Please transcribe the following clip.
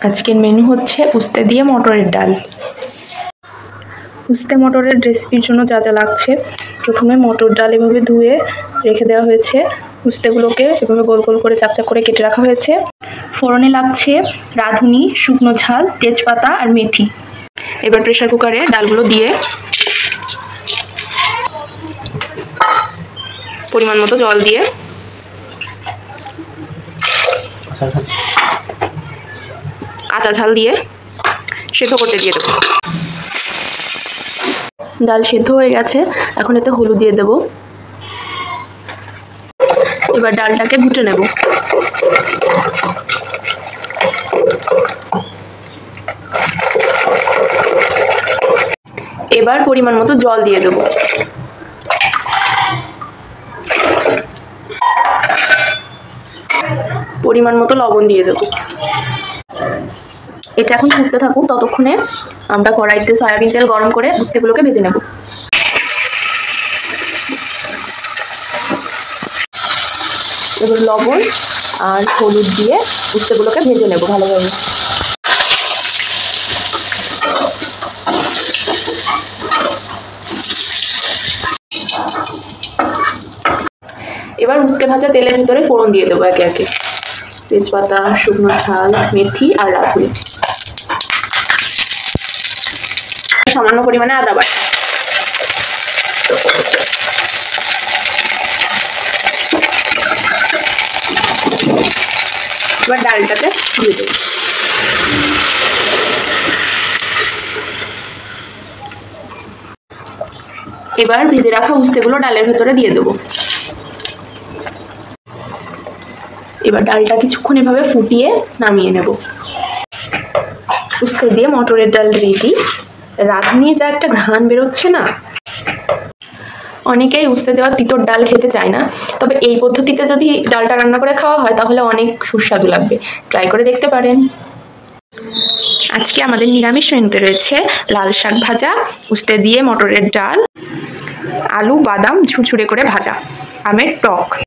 আজকের মেনু হচ্ছে উস্তে দিয়ে মটরের ডাল। উস্তে মটরের রেসিপির জন্য যা যা লাগছে, প্রথমে মটর ডাল এভাবে ধুয়ে রেখে দেওয়া হয়েছে। উস্তেগুলোকে এভাবে গোল গোল করে চাপ চাপ করে কেটে রাখা হয়েছে। ফোড়নে লাগছে রাঁধুনি, শুকনো ঝাল, তেজপাতা আর মেথি। এবার প্রেসার কুকারে ডালগুলো দিয়ে পরিমাণ মতো জল দিয়ে কাঁচা ঝাল দিয়ে সেদ্ধ করতে দিয়ে দেবো। ডাল সেদ্ধ হয়ে গেছে, এখন এতে হলুদ দিয়ে দেব। এবার ডালটাকে ঘুটে নেব। এবার পরিমাণ মতো জল দিয়ে দেব। পরিমাণ মতো লবণ দিয়ে দেব। এটা এখন ফুটতে থাকুক, ততক্ষণে আমরা কড়াইতে সয়াবিন তেল গরম করে উস্তেগুলোকে ভেজে নেব। এবার লবণ আর হলুদ দিয়ে উস্তেগুলোকে ভেজে নেব ভালোভাবে। এবার উস্তে ভাজা তেলের ভিতরে ফোড়ন দিয়ে দেবো একে একে। তেজপাতা, শুকনো ঝাল, মেথি আর রাঁধুনি, সামান্য পরিমাণে আদা বাটা। এবার ডালটাকে দিয়ে দেবো। এবার ভেজে রাখা উস্তেগুলো ডালের ভেতরে দিয়ে দেবো। এবার ডালটা কিছুক্ষণ এভাবে ফুটিয়ে নামিয়ে নেব। উস্তে দিয়ে মটরের ডাল রেডি। রাঁধুনির যা একটা ঘ্রাণ বেরোচ্ছে না! অনেকেই উস্তে দেওয়া তিতর ডাল খেতে চায় না, তবে এই পদ্ধতিতে যদি ডালটা রান্না করে খাওয়া হয় তাহলে অনেক সুস্বাদু লাগবে। ট্রাই করে দেখতে পারেন। আজকে আমাদের নিরামিষ মেনুতে রয়েছে লাল শাক ভাজা, উস্তে দিয়ে মটরের ডাল, আলু বাদাম ঝুরঝুরে করে ভাজা, আমের টক।